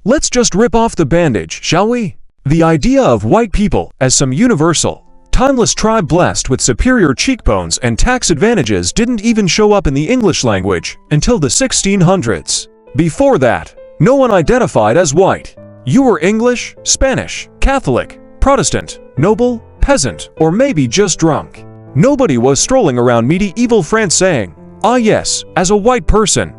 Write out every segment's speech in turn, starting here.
Let's just rip off the bandage, shall we? The idea of white people as some universal, timeless tribe blessed with superior cheekbones and tax advantages didn't even show up in the English language until the 1600s. Before that, no one identified as white. You were English, Spanish, Catholic, Protestant, noble, peasant, or maybe just drunk. Nobody was strolling around medieval France saying, "Ah yes, as a white person,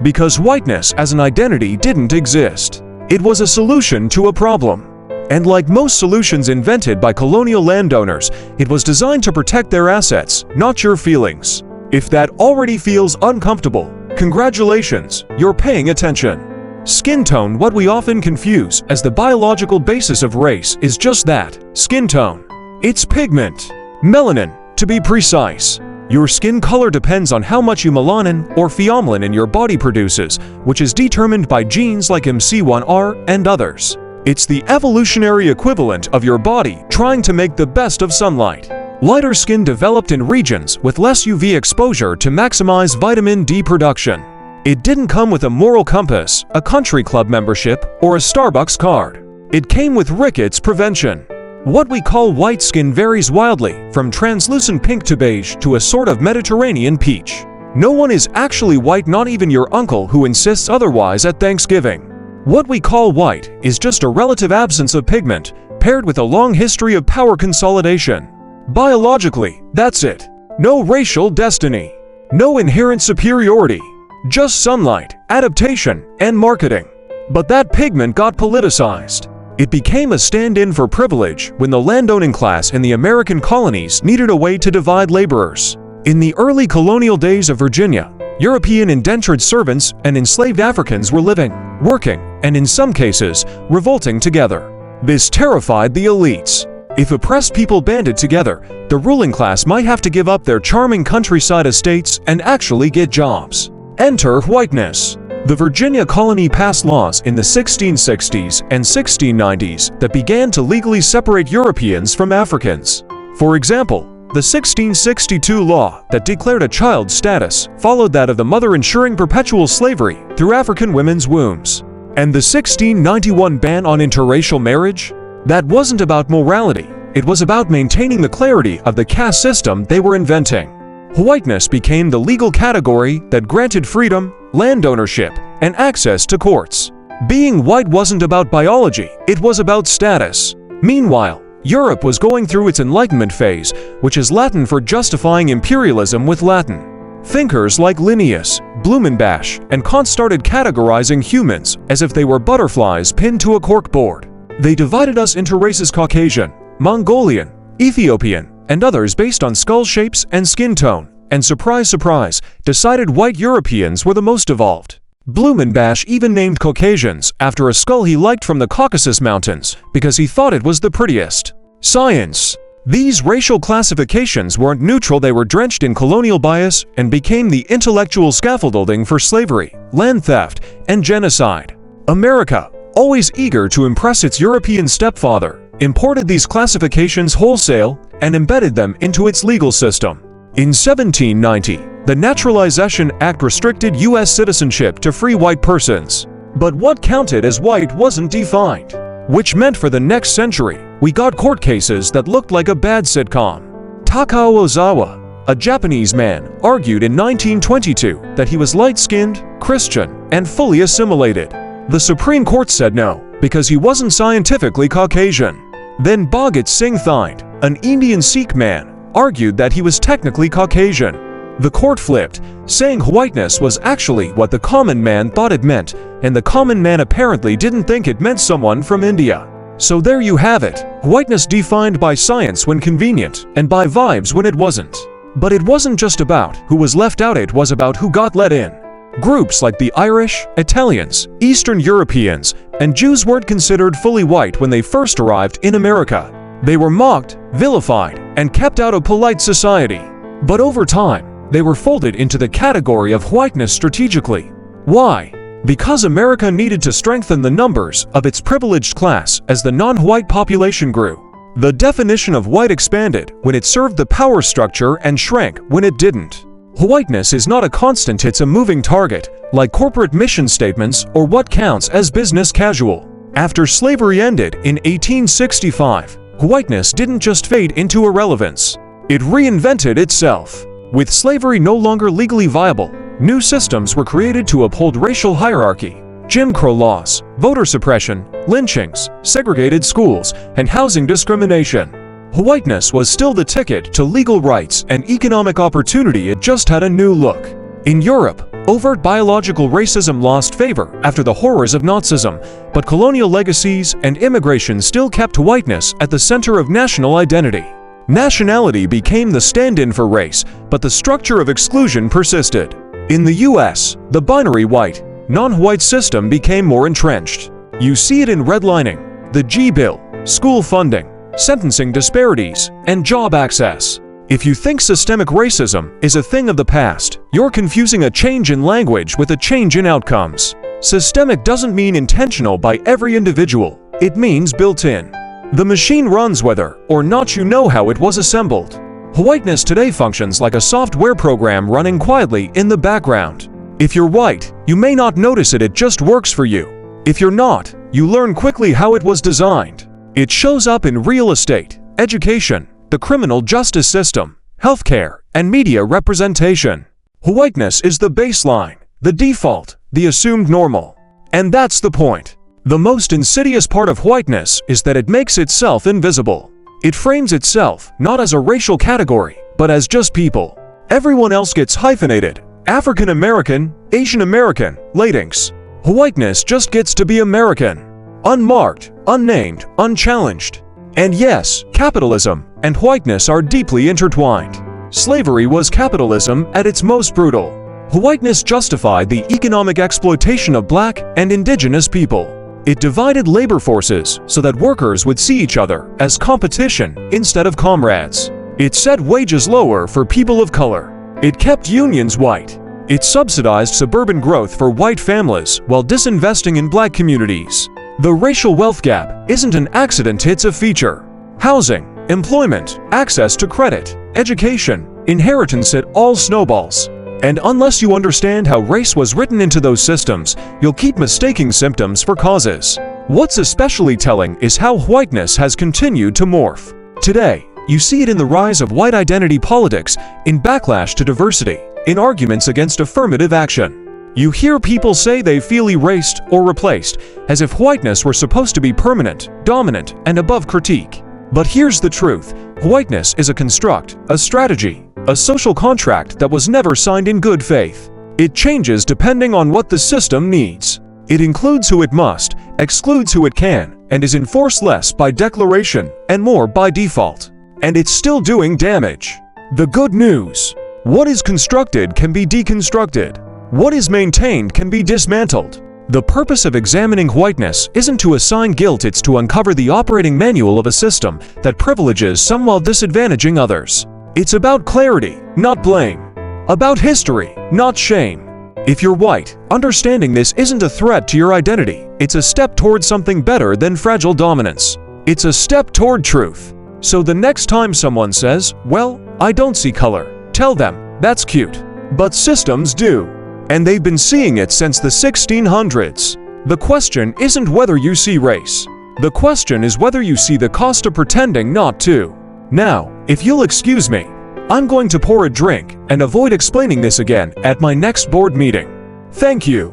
because whiteness as an identity didn't exist. It was a solution to a problem. And like most solutions invented by colonial landowners, it was designed to protect their assets, not your feelings. If that already feels uncomfortable, congratulations, you're paying attention. Skin tone, what we often confuse as the biological basis of race, is just that, skin tone. It's pigment. Melanin, to be precise. Your skin color depends on how much melanin or pheomelanin in your body produces, which is determined by genes like MC1R and others. It's the evolutionary equivalent of your body trying to make the best of sunlight. Lighter skin developed in regions with less UV exposure to maximize vitamin D production. It didn't come with a moral compass, a country club membership, or a Starbucks card. It came with rickets prevention. What we call white skin varies wildly, from translucent pink to beige to a sort of Mediterranean peach. No one is actually white, not even your uncle who insists otherwise at Thanksgiving. What we call white is just a relative absence of pigment, paired with a long history of power consolidation. Biologically, that's it. No racial destiny. No inherent superiority. Just sunlight, adaptation, and marketing. But that pigment got politicized. It became a stand-in for privilege when the landowning class in the American colonies needed a way to divide laborers. In the early colonial days of Virginia, European indentured servants and enslaved Africans were living, working, and in some cases, revolting together. This terrified the elites. If oppressed people banded together, the ruling class might have to give up their charming countryside estates and actually get jobs. Enter whiteness. The Virginia colony passed laws in the 1660s and 1690s that began to legally separate Europeans from Africans. For example, the 1662 law that declared a child's status followed that of the mother, ensuring perpetual slavery through African women's wombs. And the 1691 ban on interracial marriage? That wasn't about morality, it was about maintaining the clarity of the caste system they were inventing. Whiteness became the legal category that granted freedom, land ownership, and access to courts. Being white wasn't about biology, it was about status. Meanwhile, Europe was going through its Enlightenment phase, which is Latin for justifying imperialism with Latin. Thinkers like Linnaeus, Blumenbach, and Kant started categorizing humans as if they were butterflies pinned to a corkboard. They divided us into races: Caucasian, Mongolian, Ethiopian, and others based on skull shapes and skin tone, and surprise, surprise, decided white Europeans were the most evolved. Blumenbach even named Caucasians after a skull he liked from the Caucasus Mountains because he thought it was the prettiest. Science. These racial classifications weren't neutral, they were drenched in colonial bias and became the intellectual scaffolding for slavery, land theft, and genocide. America, always eager to impress its European stepfather, imported these classifications wholesale and embedded them into its legal system. In 1790, the Naturalization Act restricted U.S. citizenship to free white persons. But what counted as white wasn't defined, which meant for the next century, we got court cases that looked like a bad sitcom. Takao Ozawa, a Japanese man, argued in 1922 that he was light-skinned, Christian, and fully assimilated. The Supreme Court said no, because he wasn't scientifically Caucasian. Then Bhagat Singh Thind, an Indian Sikh man, argued that he was technically Caucasian. The court flipped, saying whiteness was actually what the common man thought it meant, and the common man apparently didn't think it meant someone from India. So there you have it, whiteness defined by science when convenient, and by vibes when it wasn't. But it wasn't just about who was left out, it was about who got let in. Groups like the Irish, Italians, Eastern Europeans, and Jews weren't considered fully white when they first arrived in America. They were mocked, vilified, and kept out of polite society. But over time, they were folded into the category of whiteness strategically. Why? Because America needed to strengthen the numbers of its privileged class as the non-white population grew. The definition of white expanded when it served the power structure and shrank when it didn't. Whiteness is not a constant, it's a moving target, like corporate mission statements or what counts as business casual. After slavery ended in 1865, whiteness didn't just fade into irrelevance. It reinvented itself. With slavery no longer legally viable, new systems were created to uphold racial hierarchy. Jim Crow laws, voter suppression, lynchings, segregated schools, and housing discrimination. Whiteness was still the ticket to legal rights and economic opportunity, it just had a new look. In Europe, overt biological racism lost favor after the horrors of Nazism, but colonial legacies and immigration still kept whiteness at the center of national identity. Nationality became the stand-in for race, but the structure of exclusion persisted. In the US, the binary white, non-white system became more entrenched. You see it in redlining, the G-bill, school funding, sentencing disparities, and job access. If you think systemic racism is a thing of the past, you're confusing a change in language with a change in outcomes. Systemic doesn't mean intentional by every individual, it means built in. The machine runs whether or not you know how it was assembled. Whiteness today functions like a software program running quietly in the background. If you're white, you may not notice it, it just works for you. If you're not, you learn quickly how it was designed. It shows up in real estate, education, the criminal justice system, healthcare, and media representation. Whiteness is the baseline, the default, the assumed normal. And that's the point. The most insidious part of whiteness is that it makes itself invisible. It frames itself not as a racial category, but as just people. Everyone else gets hyphenated: African American, Asian American, Latinx. Whiteness just gets to be American. Unmarked, unnamed, unchallenged. And yes, capitalism and whiteness are deeply intertwined. Slavery was capitalism at its most brutal. Whiteness justified the economic exploitation of black and indigenous people. It divided labor forces so that workers would see each other as competition instead of comrades. It set wages lower for people of color. It kept unions white. It subsidized suburban growth for white families while disinvesting in black communities. The racial wealth gap isn't an accident, it's a feature. Housing, employment, access to credit, education, inheritance, it all snowballs. And unless you understand how race was written into those systems, you'll keep mistaking symptoms for causes. What's especially telling is how whiteness has continued to morph. Today, you see it in the rise of white identity politics, in backlash to diversity, in arguments against affirmative action. You hear people say they feel erased or replaced, as if whiteness were supposed to be permanent, dominant, and above critique. But here's the truth: whiteness is a construct, a strategy, a social contract that was never signed in good faith. It changes depending on what the system needs. It includes who it must, excludes who it can, and is enforced less by declaration and more by default. And it's still doing damage. The good news: what is constructed can be deconstructed. What is maintained can be dismantled. The purpose of examining whiteness isn't to assign guilt, it's to uncover the operating manual of a system that privileges some while disadvantaging others. It's about clarity, not blame. About history, not shame. If you're white, understanding this isn't a threat to your identity. It's a step toward something better than fragile dominance. It's a step toward truth. So the next time someone says, "Well, I don't see color," tell them, "That's cute. But systems do. And they've been seeing it since the 1600s. The question isn't whether you see race. The question is whether you see the cost of pretending not to." Now, if you'll excuse me, I'm going to pour a drink and avoid explaining this again at my next board meeting. Thank you.